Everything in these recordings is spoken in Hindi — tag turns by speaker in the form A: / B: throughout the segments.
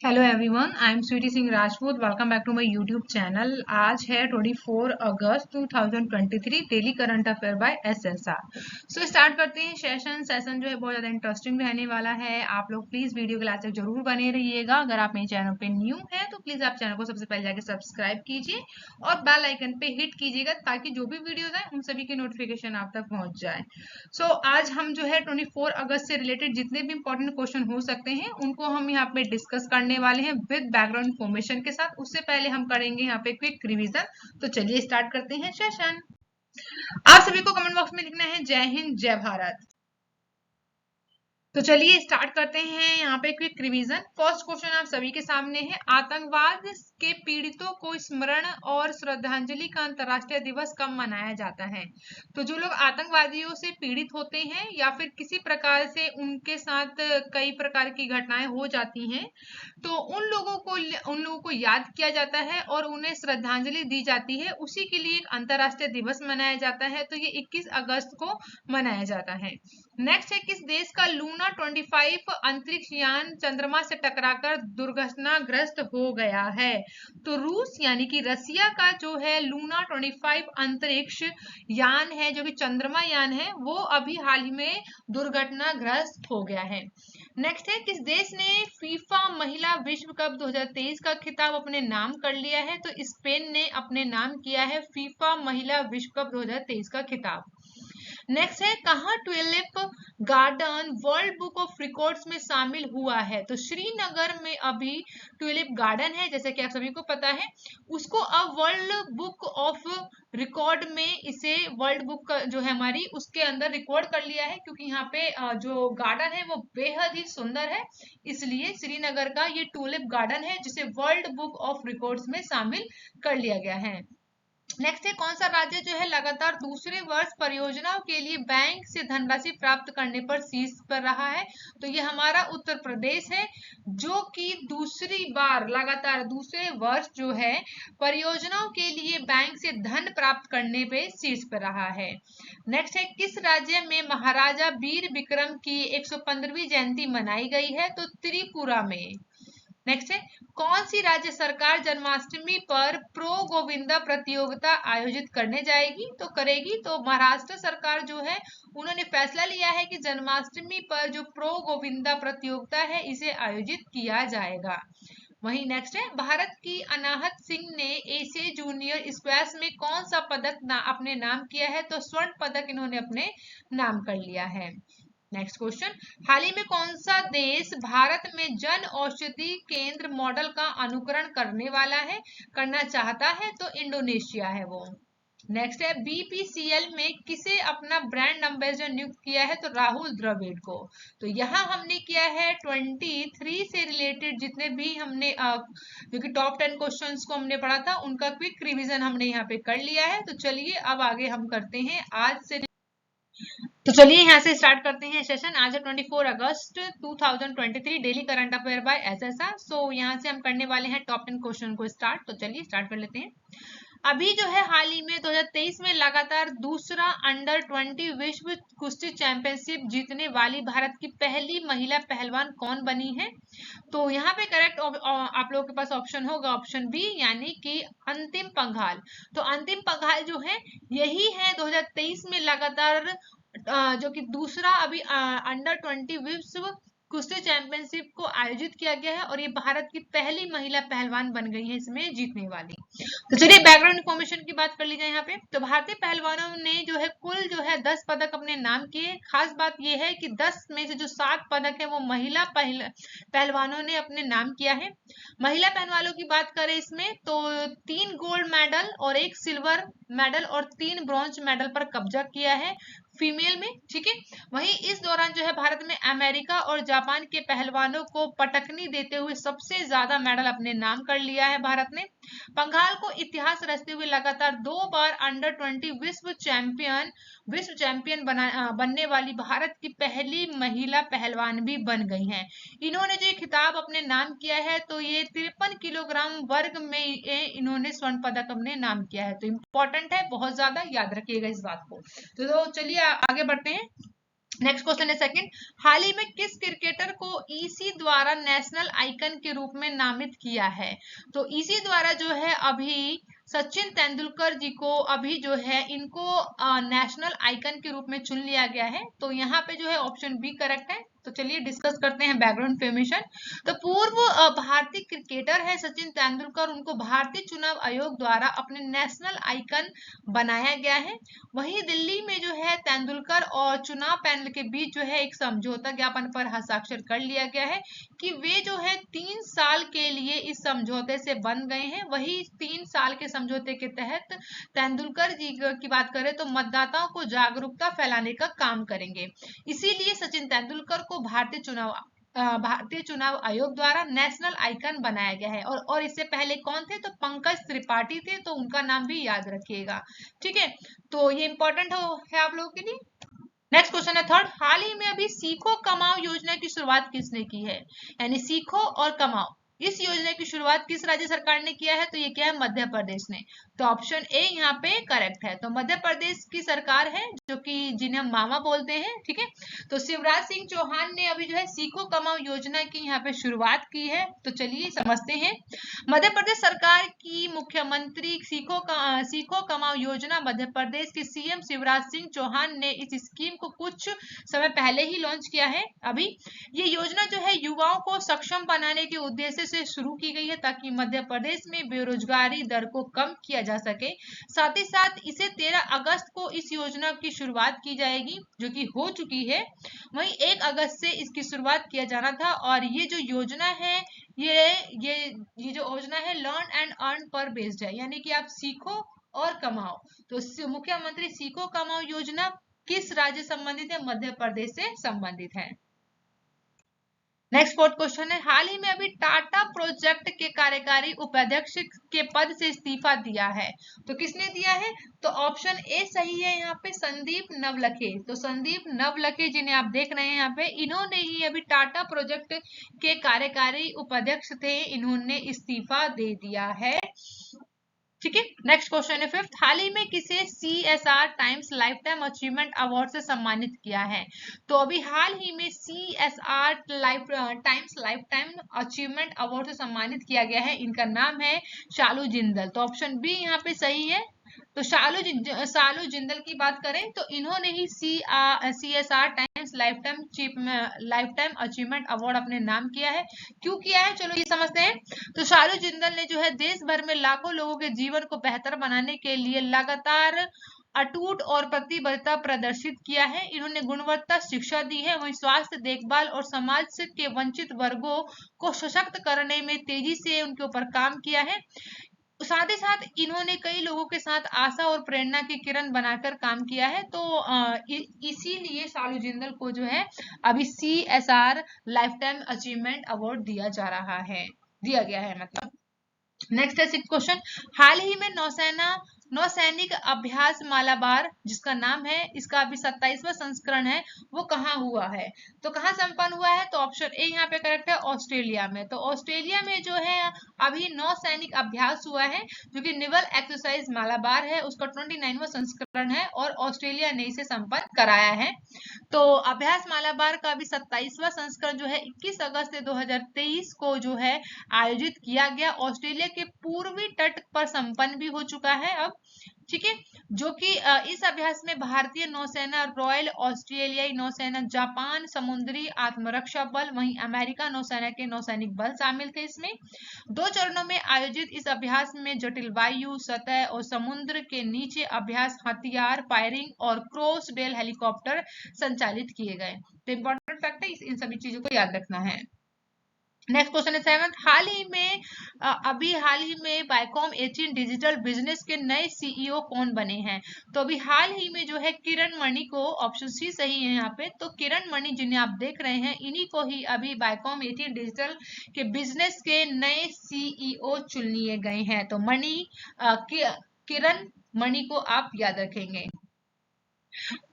A: Hello everyone, I am Sweety Singh Rajput. Welcome back to my YouTube channel. आज है 24 अगस्त 2023, daily current affair by SSR. So start करते हैं सेशन जो है बहुत ज़्यादा इंटरेस्टिंग रहने वाला है। आप लोग प्लीज़ वीडियो क्लास तक जरूर बने रहिएगा। अगर आप मेरे चैनल पे न्यू है तो प्लीज़ आप चैनल को सबसे पहले जाके सब्सक्राइब कीजिए और बेल आइकन पे हिट कीजिएगा ताकि जो भी वीडियोज आए उन सभी की नोटिफिकेशन आप तक पहुंच जाए। सो आज हम जो है 24 अगस्त से रिलेटेड जितने भी इंपॉर्टेंट क्वेश्चन हो सकते हैं उनको हम यहाँ पे डिस्कस करने वाले हैं विद बैकग्राउंड इन्फॉर्मेशन के साथ। उससे पहले हम करेंगे यहाँ पे क्विक रिवीजन। तो चलिए स्टार्ट करते हैं सेशन। आप सभी को कमेंट बॉक्स में लिखना है जय हिंद जय भारत। तो चलिए स्टार्ट करते हैं यहाँ पे क्विक रिवीजन। फर्स्ट क्वेश्चन आप सभी के सामने है, आतंकवाद के पीड़ितों को स्मरण और श्रद्धांजलि का अंतर्राष्ट्रीय दिवस कब मनाया जाता है? तो जो लोग आतंकवादियों से पीड़ित होते हैं या फिर किसी प्रकार से उनके साथ कई प्रकार की घटनाएं हो जाती हैं, तो उन लोगों को याद किया जाता है और उन्हें श्रद्धांजलि दी जाती है। उसी के लिए एक अंतर्राष्ट्रीय दिवस मनाया जाता है। तो ये 21 अगस्त को मनाया जाता है। नेक्स्ट है, किस देश का लूना 25 अंतरिक्ष यान चंद्रमा से टकराकर दुर्घटनाग्रस्त हो गया है? तो रूस यानी कि रसिया का जो है लूना 25 अंतरिक्ष यान है, जो कि चंद्रमा यान है, वो अभी हाल ही में दुर्घटनाग्रस्त हो गया है। नेक्स्ट है, किस देश ने फीफा महिला विश्व कप 2023 का खिताब अपने नाम कर लिया है? तो स्पेन ने अपने नाम किया है फीफा महिला विश्व कप 2023 का खिताब। नेक्स्ट है, कहाँ tulip garden world book of records में शामिल हुआ है? तो श्रीनगर में अभी ट्यूलिप गार्डन है, जैसे कि आप सभी को पता है, उसको अब वर्ल्ड बुक ऑफ रिकॉर्ड में इसे वर्ल्ड बुक जो है हमारी उसके अंदर रिकॉर्ड कर लिया है, क्योंकि यहाँ पे जो गार्डन है वो बेहद ही सुंदर है। इसलिए श्रीनगर का ये ट्यूलिप गार्डन है जिसे वर्ल्ड बुक ऑफ रिकॉर्ड्स में शामिल कर लिया गया है। नेक्स्ट है, कौन सा राज्य जो है लगातार दूसरे वर्ष परियोजनाओं के लिए बैंक से धनराशि प्राप्त करने पर शीर्ष पर रहा है? तो ये हमारा उत्तर प्रदेश है, जो कि दूसरी बार लगातार दूसरे वर्ष जो है परियोजनाओं के लिए बैंक से धन प्राप्त करने पे शीर्ष पर रहा है। नेक्स्ट है, किस राज्य में महाराजा वीर विक्रम की 115वीं जयंती मनाई गई है? तो त्रिपुरा में। नेक्स्ट है, कौन सी राज्य सरकार जन्माष्टमी पर प्रो गोविंदा प्रतियोगिता आयोजित करने जाएगी? तो करेगी। तो महाराष्ट्र सरकार जो है उन्होंने फैसला लिया है कि जन्माष्टमी पर जो प्रो गोविंदा प्रतियोगिता है इसे आयोजित किया जाएगा। वहीं नेक्स्ट है, भारत की अनाहत सिंह ने एशियाई जूनियर स्क्वैश में कौन सा पदक अपने नाम किया है? तो स्वर्ण पदक इन्होंने अपने नाम कर लिया है। नेक्स्ट क्वेश्चन, हाल ही में कौन सा देश भारत में जन औषधि केंद्र मॉडल का अनुकरण करना चाहता है? तो इंडोनेशिया है वो। नेक्स्ट है, बीपीसीएल में किसे अपना ब्रांड एम्बेसडर नियुक्त किया है? तो राहुल द्रविड़ को। तो यहाँ हमने किया है 23 से रिलेटेड जितने भी हमने जो कि टॉप 10 क्वेश्चंस को हमने पढ़ा था उनका क्विक रिवीजन हमने यहाँ पे कर लिया है। तो चलिए अब आगे हम करते हैं आज से। तो चलिए यहाँ से स्टार्ट करते हैं सेशन। आज है 24 अगस्त 2023, daily current affair by SSR. So यहाँ से हम करने वाले हैं टॉप 10 क्वेश्चन को स्टार्ट। तो चलिए स्टार्ट कर लेते हैं। अभी जो है हाल ही में 2023 में लगातार दूसरा अंडर 20 विश्व कुश्ती चैंपियनशिप जीतने वाली भारत की पहली महिला पहलवान कौन बनी है? तो यहाँ पे करेक्ट आप लोगों के पास ऑप्शन होगा ऑप्शन बी, यानी कि अंतिम पंघाल। तो अंतिम पंघाल जो है यही है 2023 में लगातार जो कि दूसरा अभी अंडर 20 विश्व कुश्ती चैंपियनशिप को आयोजित किया गया है और ये भारत की पहली महिला पहलवान बन गई है इसमें जीतने वाली। तो चलिए बैकग्राउंड इन्फॉर्मेशन की बात कर लीजिए यहाँ पे। तो भारतीय पहलवानों ने जो है कुल जो है 10 पदक अपने नाम किए। खास बात यह है कि 10 में से जो 7 पदक है वो महिला पहलवानों ने अपने नाम किया है। महिला पहलवानों की बात करें इसमें तो 3 गोल्ड मेडल और 1 सिल्वर मेडल और 3 ब्रॉन्ज मेडल पर कब्जा किया है फीमेल में, ठीक है। वहीं इस दौरान जो है भारत में अमेरिका और जापान के पहलवानों को पटकनी देते हुए सबसे ज्यादा मेडल अपने नाम कर लिया है भारत ने। पंघाल को इतिहास रचते हुए लगातार 2 बार अंडर 20 विश्व चैंपियन बनने वाली भारत की पहली महिला पहलवान भी बन गई हैं। इन्होंने जो खिताब अपने नाम किया है तो ये 53 किलोग्राम वर्ग में इन्होंने स्वर्ण पदक अपने नाम किया है। तो इम्पोर्टेंट है, बहुत ज्यादा याद रखिएगा इस बात को। तो चलिए आगे बढ़ते हैं। नेक्स्ट क्वेश्चन है सेकंड, हाल ही में किस क्रिकेटर को ईसी द्वारा नेशनल आइकन के रूप में नामित किया है? तो ईसी द्वारा जो है अभी सचिन तेंदुलकर जी को अभी जो है इनको नेशनल आइकन के रूप में चुन लिया गया है। तो यहाँ पे जो है ऑप्शन बी करेक्ट है। तो चलिए डिस्कस करते हैं बैकग्राउंड इन्फॉर्मेशन। तो पूर्व भारतीय क्रिकेटर है सचिन तेंदुलकर, उनको भारतीय चुनाव आयोग द्वारा अपने नेशनल आइकन बनाया गया है। वहीं दिल्ली में जो है तेंदुलकर और चुनाव पैनल के बीच जो है एक समझौता ज्ञापन पर हस्ताक्षर कर लिया गया है कि वे जो है 3 साल के लिए इस समझौते से बन गए हैं। वही 3 साल के समझौते के तहत तेंदुलकर जी की बात करें तो मतदाताओं को जागरूकता फैलाने का काम करेंगे। इसीलिए सचिन तेंदुलकर को भारतीय चुनाव आयोग द्वारा नेशनल आइकन बनाया गया है। और इससे पहले कौन थे? तो पंकज त्रिपाठी थे, तो उनका नाम भी याद रखिएगा। ठीक है, तो ये इंपॉर्टेंट है आप लोगों के लिए। नेक्स्ट क्वेश्चन है थर्ड, हाल ही में अभी सीखो कमाओ योजना की शुरुआत किसने की है? यानी सीखो और कमाओ, इस योजना की शुरुआत किस राज्य सरकार ने किया है? तो ये क्या है? मध्य प्रदेश ने। तो ऑप्शन ए यहाँ पे करेक्ट है। तो मध्य प्रदेश की सरकार है जो कि जिन्हें हम मामा बोलते हैं। ठीक है, तो शिवराज सिंह चौहान ने अभी जो है सीखो कमाओ योजना की यहाँ पे शुरुआत की है। तो चलिए समझते हैं। मध्य प्रदेश सरकार की मुख्यमंत्री सीखो कमाओ योजना मध्य प्रदेश के सीएम शिवराज सिंह चौहान ने इस स्कीम को कुछ समय पहले ही लॉन्च किया है। अभी ये योजना जो है युवाओं को सक्षम बनाने के उद्देश्य से शुरू की गई है ताकि मध्य प्रदेश में बेरोजगारी दर को कम किया जा सके। साथ ही साथ इसे 13 अगस्त को इस योजना की शुरुआत की जाएगी जो कि हो चुकी है। वहीं 1 अगस्त से इसकी शुरुआत किया जाना था। और ये जो योजना है ये ये जो योजना है लर्न एंड अर्न पर बेस्ड है, यानी कि आप सीखो और कमाओ। तो मुख्यमंत्री सीखो कमाओ योजना किस राज्य संबंधित है? मध्य प्रदेश से संबंधित है। नेक्स्ट फोर्थ क्वेश्चन है, हाल ही में अभी टाटा प्रोजेक्ट के कार्यकारी उपाध्यक्ष के पद से इस्तीफा दिया है। तो किसने दिया है? तो ऑप्शन ए सही है यहाँ पे, संदीप नवलखे। तो संदीप नवलखे जिन्हें आप देख रहे हैं यहाँ पे, इन्होंने ही अभी टाटा प्रोजेक्ट के कार्यकारी उपाध्यक्ष थे, इन्होंने इस्तीफा दे दिया है। ठीक है, नेक्स्ट क्वेश्चन है फिफ्थ, हाल ही में किसे CSR times life time achievement award से सम्मानित किया है? तो अभी हाल ही में CSR times life time achievement award से सम्मानित किया गया है। इनका नाम है शालू जिंदल। तो ऑप्शन बी यहाँ पे सही है। तो शालू जिंदल की बात करें तो इन्होंने ही CSR times life time achievement award अपने नाम किया है। क्यों किया है, चलो ये समझते हैं। तो शालू जिंदल ने जो है देश भर में लाखों लोगों के जीवन को बेहतर बनाने के लिए लगातार अटूट और प्रतिबद्धता प्रदर्शित किया है। इन्होंने गुणवत्ता शिक्षा दी है, वहीं स्वास्थ्य देखभाल और समाज के वंचित वर्गों को सशक्त करने में तेजी से उनके ऊपर काम किया है। साथ ही साथ इन्होंने कई लोगों के साथ आशा और प्रेरणा की किरण बनाकर काम किया है। तो इसीलिए शालू जिंदल को जो है अभी CSR life time achievement award दिया गया है मतलब। नेक्स्ट है सिक्स क्वेश्चन, हाल ही में नौसैनिक अभ्यास मालाबार जिसका नाम है, इसका अभी 27वां संस्करण है, वो कहाँ हुआ है? तो कहाँ संपन्न हुआ है? तो ऑप्शन ए यहाँ पे करेक्ट है, ऑस्ट्रेलिया में। तो ऑस्ट्रेलिया में जो है अभी नौसैनिक अभ्यास हुआ है जो कि नेवल एक्सरसाइज मालाबार है, उसका 29वां संस्करण है और ऑस्ट्रेलिया ने इसे संपन्न कराया है। तो अभ्यास मालाबार का अभी 27वां संस्करण जो है 21 अगस्त 2023 को जो है आयोजित किया गया। ऑस्ट्रेलिया के पूर्वी तट पर संपन्न भी हो चुका है अब। ठीक है, जो कि इस अभ्यास में भारतीय नौसेना, रॉयल ऑस्ट्रेलियाई नौसेना, जापान समुद्री आत्मरक्षा बल, वहीं अमेरिका नौसेना के नौसैनिक बल शामिल थे। इसमें 2 चरणों में आयोजित इस अभ्यास में जटिल वायु, सतह और समुद्र के नीचे अभ्यास, हथियार फायरिंग और क्रॉस बेल हेलीकॉप्टर संचालित किए गए। तो इंपॉर्टेंट फैक्ट है, इन सभी चीजों को याद रखना है। नेक्स्ट क्वेश्चन है सेवंथ, हाल ही में बायकॉम 18 डिजिटल बिजनेस के नए सीईओ कौन बने हैं? तो अभी हाल ही में जो है किरण मणि को, ऑप्शन सी सही है यहाँ पे। तो किरण मणि जिन्हें आप देख रहे हैं, इन्हीं को ही अभी बायकॉम 18 डिजिटल के बिजनेस के नए सीईओ चुन लिए गए हैं। तो किरण मणि को आप याद रखेंगे।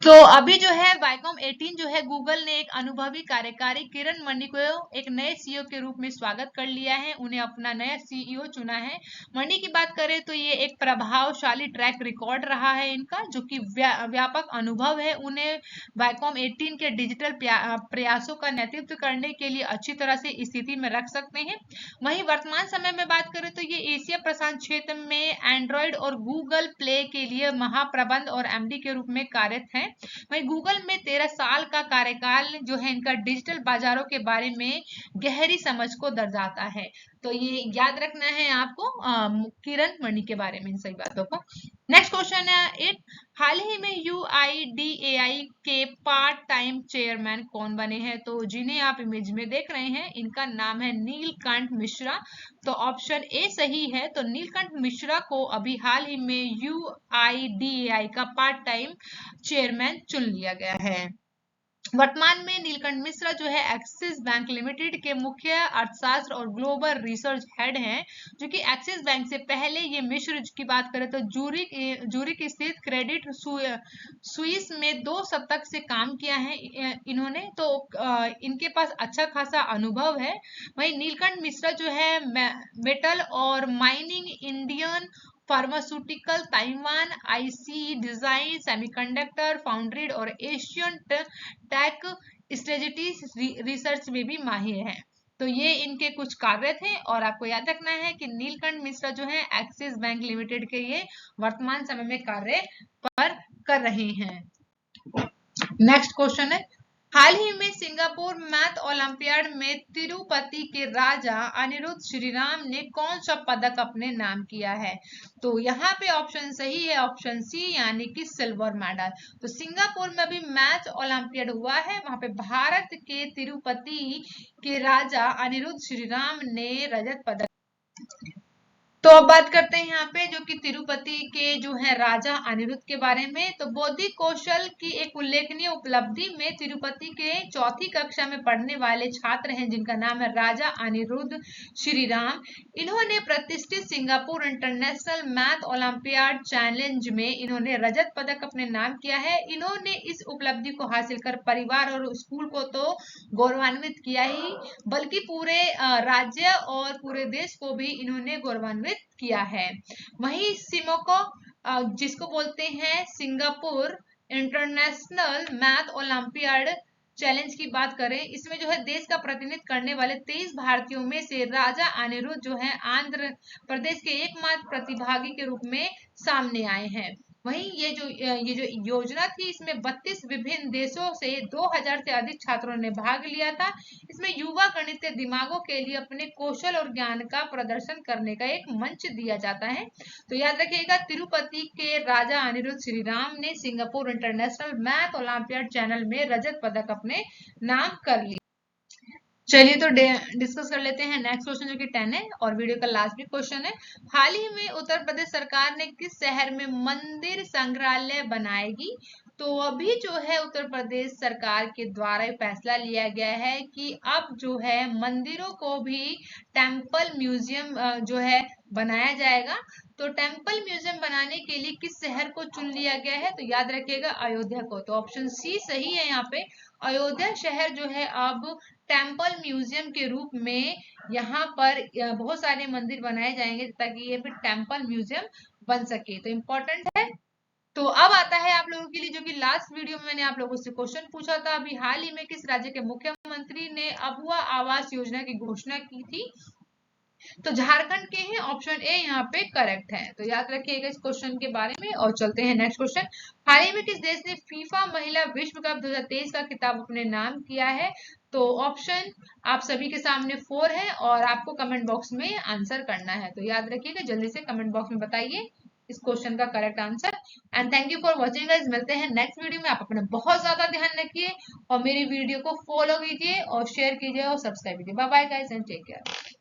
A: तो अभी जो है वाईकॉम 18 जो है गूगल ने एक अनुभवी कार्यकारी किरण मणि को एक नए सीईओ के रूप में स्वागत कर लिया है, उन्हें अपना नया सीईओ चुना है। मणि की बात करें तो ये एक प्रभावशाली ट्रैक रिकॉर्ड रहा है इनका, जो कि व्यापक अनुभव है, उन्हें वाईकॉम 18 के डिजिटल प्रयासों का नेतृत्व करने के लिए अच्छी तरह से स्थिति में रख सकते हैं। वहीं वर्तमान समय में बात करें तो ये एशिया प्रशांत क्षेत्र में एंड्रॉइड और गूगल प्ले के लिए महाप्रबंध और एमडी के रूप में कार्यरत है। वहीं गूगल में 13 साल का कार्यकाल जो है इनका डिजिटल बाजारों के बारे में गहरी समझ को दर्शाता है। तो ये याद रखना है आपको किरण मणि के बारे में, इन सभी बातों को। नेक्स्ट क्वेश्चन है 8, हाल ही में UIDAI के पार्ट टाइम चेयरमैन कौन बने हैं? तो जिन्हें आप इमेज में देख रहे हैं इनका नाम है नीलकंठ मिश्रा। तो ऑप्शन ए सही है। तो नीलकंठ मिश्रा को अभी हाल ही में UIDAI का पार्ट टाइम चेयरमैन चुन लिया गया है। वर्तमान में नीलकंठ मिश्रा जो है एक्सिस बैंक लिमिटेड के मुख्य अर्थशास्त्र और ग्लोबल रिसर्च हेड हैं, जो कि एक्सिस बैंक से पहले ये मिश्र की बात करें तो जूरिक स्थित क्रेडिट स्विस में 2 शतक से काम किया है इन्होंने। तो इनके पास अच्छा खासा अनुभव है। वहीं नीलकंठ मिश्रा जो है मेटल और mining, Indian pharmaceutical, Taiwan, IC design, semiconductor, foundry और एशियन टेक स्ट्रेटेजी रिसर्च में भी माहिर हैं। तो ये इनके कुछ कार्य थे और आपको याद रखना है कि नीलकंठ मिश्रा जो है एक्सिस बैंक लिमिटेड के ये वर्तमान समय में कार्य पर कर रहे हैं। नेक्स्ट क्वेश्चन है, हाल ही में सिंगापुर मैथ ओलंपियाड में तिरुपति के राजा अनिरुद्ध श्रीराम ने कौन सा पदक अपने नाम किया है? तो यहाँ पे ऑप्शन सही है, ऑप्शन सी, यानी कि सिल्वर मेडल। तो सिंगापुर में अभी मैथ ओलंपियाड हुआ है, वहां पे भारत के तिरुपति के राजा अनिरुद्ध श्रीराम ने रजत पदक। तो अब बात करते हैं यहाँ पे जो कि तिरुपति के जो है राजा अनिरुद्ध के बारे में। तो बौद्धिक कौशल की एक उल्लेखनीय उपलब्धि में तिरुपति के 4ठी कक्षा में पढ़ने वाले छात्र हैं जिनका नाम है राजा अनिरुद्ध श्रीराम। इन्होंने प्रतिष्ठित Singapore international math olympiad challenge में इन्होंने रजत पदक अपने नाम किया है। इन्होंने इस उपलब्धि को हासिल कर परिवार और स्कूल को तो गौरवान्वित किया ही, बल्कि पूरे राज्य और पूरे देश को भी इन्होंने गौरवान्वित किया है। वहीं सिमोको जिसको बोलते हैं Singapore international math olympiad challenge की बात करें, इसमें जो है देश का प्रतिनिधित्व करने वाले 23 भारतीयों में से राजा अनिरुद्ध जो है आंध्र प्रदेश के एकमात्र प्रतिभागी के रूप में सामने आए हैं। वहीं ये जो योजना थी इसमें 32 विभिन्न देशों से 2000 से अधिक छात्रों ने भाग लिया था। इसमें युवा गणितीय दिमागों के लिए अपने कौशल और ज्ञान का प्रदर्शन करने का एक मंच दिया जाता है। तो याद रखिएगा तिरुपति के राजा अनिरुद्ध श्रीराम ने Singapore international math olympiad channel में रजत पदक अपने नाम कर लिया। चलिए तो डिस्कस कर लेते हैं नेक्स्ट क्वेश्चन जो कि 10 है और वीडियो का लास्ट भी क्वेश्चन है। हाल ही में उत्तर प्रदेश सरकार ने किस शहर में मंदिर संग्रहालय बनाएगी? तो अभी जो है उत्तर प्रदेश सरकार के द्वारा फैसला लिया गया है कि अब जो है मंदिरों को भी टेम्पल म्यूजियम जो है बनाया जाएगा। तो टेम्पल म्यूजियम बनाने के लिए किस शहर को चुन लिया गया है? तो याद रखिएगा अयोध्या को। तो ऑप्शन सी सही है। यहाँ पे अयोध्या शहर जो है अब टेम्पल म्यूजियम के रूप में यहाँ पर बहुत सारे मंदिर बनाए जाएंगे ताकि ये फिर टेम्पल म्यूजियम बन सके। तो इम्पोर्टेंट है। तो अब आता है आप लोगों के लिए जो कि लास्ट वीडियो में मैंने आप लोगों से क्वेश्चन पूछा था, अभी हाल ही में किस राज्य के मुख्यमंत्री ने अबुआ आवास योजना की घोषणा की थी? तो झारखंड के हैं, ऑप्शन ए यहाँ पे करेक्ट है। तो याद रखिएगा इस क्वेश्चन के बारे में और चलते हैं नेक्स्ट क्वेश्चन। हाल ही में किस देश ने फीफा महिला विश्व कप 2023 का खिताब अपने नाम किया है? तो ऑप्शन आप सभी के सामने 4 है और आपको कमेंट बॉक्स में आंसर करना है। तो याद रखिएगा, जल्दी से कमेंट बॉक्स में बताइए इस क्वेश्चन का correct answer. And thank you for watching guys. मिलते हैं नेक्स्ट वीडियो में। आप अपना बहुत ज्यादा ध्यान रखिए और मेरी वीडियो को फॉलो कीजिए और शेयर कीजिए और सब्सक्राइब कीजिए। Bye bye guys and take care.